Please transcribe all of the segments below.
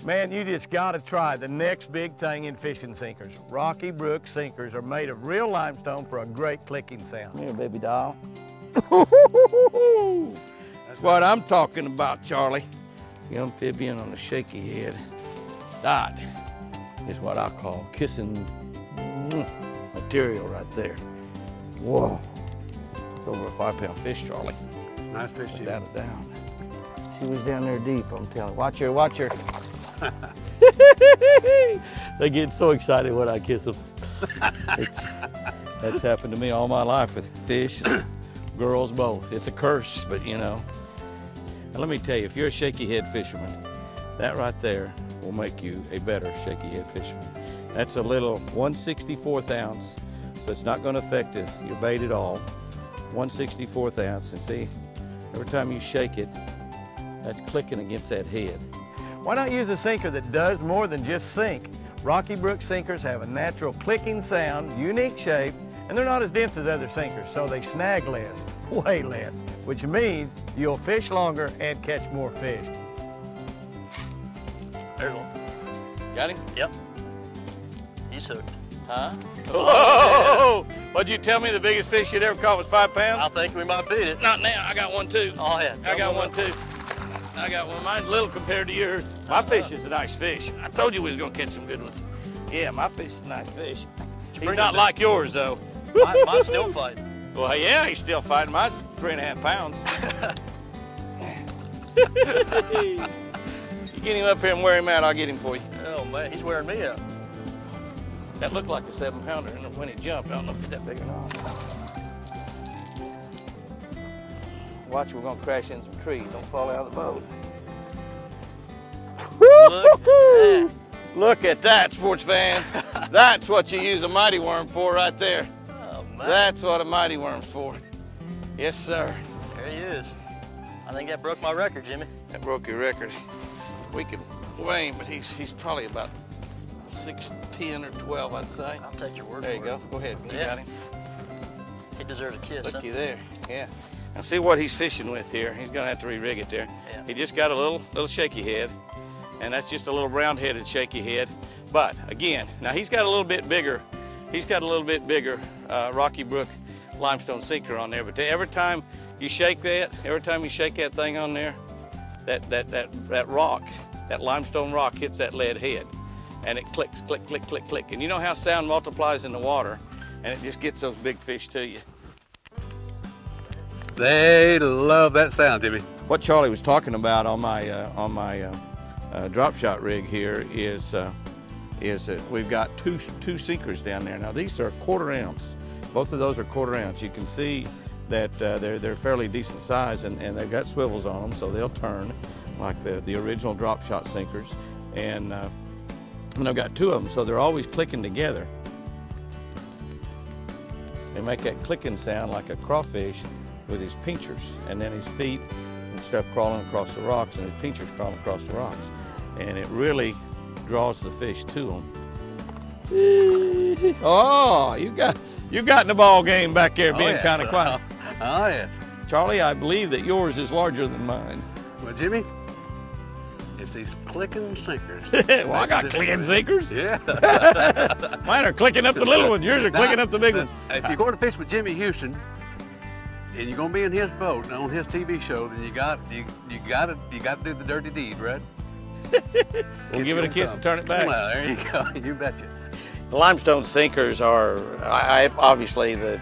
Man, you just gotta try the next big thing in fishing sinkers. RockyBrook Sinkers are made of real limestone for a great clicking sound. Come here, baby doll. That's what I'm talking about, Charlie. The amphibian on the shaky head. That is what I call kissing material right there. Whoa. It's over a 5-pound fish, Charlie. Nice fish, Jim. Without a doubt. She was down there deep, I'm telling you. Watch her, watch her. They get so excited when I kiss them. That's happened to me all my life with fish and girls both. It's a curse, but you know. And let me tell you, if you're a shaky head fisherman, that right there will make you a better shaky head fisherman. That's a little 1/64 ounce, so it's not going to affect your bait at all. 1/64 ounce, and see, every time you shake it, that's clicking against that head. Why not use a sinker that does more than just sink? RockyBrook Sinkers have a natural clicking sound, unique shape, and they're not as dense as other sinkers, so they snag less, way less, which means you'll fish longer and catch more fish. There's one. Got him? Yep. He's hooked. Huh? Whoa! What'd you tell me the biggest fish you'd ever caught was 5 pounds? I think we might beat it. Not now, I got one too. Oh yeah. I got one too. I got one. Mine's little compared to yours. My fish is a nice fish. I told you we was gonna catch some good ones. Yeah, my fish is a nice fish. He's not like yours though. Mine's still fighting. Well, yeah, he's still fighting. Mine's 3.5 pounds. You get him up here and wear him out, I'll get him for you. Oh man, he's wearing me out. That looked like a 7-pounder when it jumped. I don't know if it's that big or not. Watch, we're gonna crash in some trees. Don't fall out of the boat. Look at that, sports fans. That's what you use a mighty worm for right there. Oh, man. That's what a mighty worm's for. Yes, sir. There he is. I think that broke my record, Jimmy. That broke your record. We could weigh him, but he's probably about 6'10" or 12, I'd say. I'll take your word there for you it. go. Go ahead. You got him. He deserves a kiss. Looky there. Yeah. Now see what he's fishing with here. He's gonna have to re-rig it there. Yeah. He just got a little shaky head, and that's just a little round-headed shaky head. But again, now he's got a little bit bigger. He's got a little bit bigger RockyBrook limestone sinker on there. But every time you shake that, thing on there, that rock, that limestone rock hits that lead head, and it clicks, click, click, click, click. And you know how sound multiplies in the water, and it just gets those big fish to you. They love that sound, Jimmy. What Charlie was talking about on my drop shot rig here is that we've got two sinkers down there. Now these are 1/4 ounce. Both of those are 1/4 ounce. You can see that they're fairly decent size, and they've got swivels on them, so they'll turn like the original drop shot sinkers. And I've got 2 of them, so they're always clicking together. They make that clicking sound like a crawfish with his pinchers, and then his feet and stuff crawling across the rocks, and his pinchers crawling across the rocks. And it really draws the fish to him. Oh, you got in the ball game back there being kind of quiet. Oh, yeah. Charlie, I believe that yours is larger than mine. Well, Jimmy, it's these clicking sinkers. Well, I got clicking sinkers. Yeah. Mine are clicking up the little ones. Yours are clicking up the big ones. If you're going to fish with Jimmy Houston, and you're going to be in his boat on his TV show, then you got to do the dirty deed, right? We'll give it a kiss and turn it back. Well, there you go. You betcha. The limestone sinkers are obviously the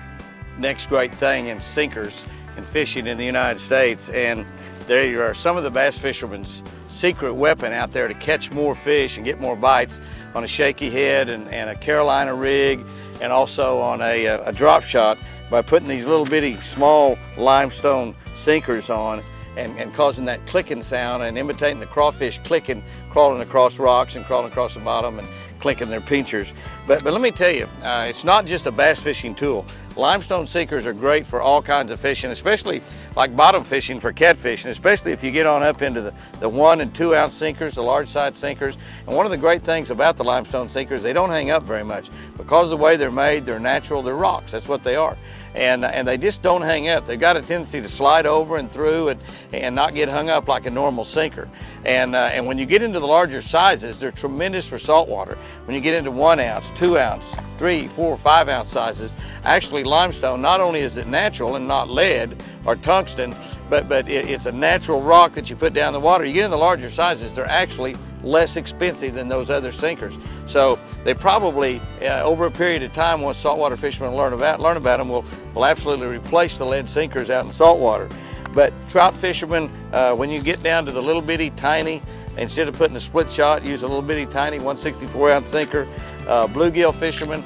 next great thing in sinkers and fishing in the United States, and they are some of the bass fishermen's secret weapon out there to catch more fish and get more bites on a shaky head and a Carolina rig, and also on a drop shot by putting these little bitty small limestone sinkers on and causing that clicking sound and imitating the crawfish clicking, crawling across rocks and crawling across the bottom and clicking their pinchers. But let me tell you, it's not just a bass fishing tool. limestone sinkers are great for all kinds of fishing, especially like bottom fishing for catfish, and especially if you get on up into the 1 and 2 ounce sinkers, the large side sinkers. And one of the great things about the limestone sinkers, they don't hang up very much. Because of the way they're made, they're natural, they're rocks, that's what they are. And they just don't hang up. They've got a tendency to slide over and through and not get hung up like a normal sinker. And when you get into the larger sizes, they're tremendous for saltwater. When you get into 1 ounce, 2 ounce, 3, 4, 5 ounce sizes, actually limestone, not only is it natural and not lead or tungsten, but it's a natural rock that you put down in the water. You get in the larger sizes, they're actually less expensive than those other sinkers. So they probably, over a period of time, once saltwater fishermen learn about them, will absolutely replace the lead sinkers out in saltwater. But trout fishermen, when you get down to the little bitty tiny, instead of putting a split shot, use a little bitty tiny 164 ounce sinker. Bluegill fishermen,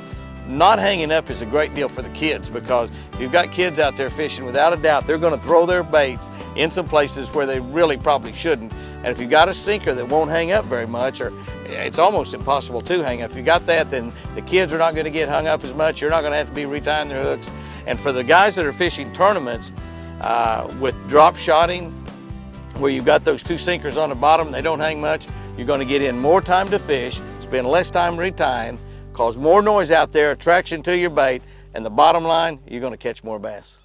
not hanging up is a great deal for the kids, because if you've got kids out there fishing, without a doubt, they're going to throw their baits in some places where they really probably shouldn't. And if you've got a sinker that won't hang up very much, or it's almost impossible to hang up, if you got that, then the kids are not going to get hung up as much. You're not going to have to be retying their hooks. And for the guys that are fishing tournaments with drop shotting, where you've got those 2 sinkers on the bottom, they don't hang much, you're going to get in more time to fish, spend less time retying, cause more noise out there, attraction to your bait, and the bottom line, you're going to catch more bass.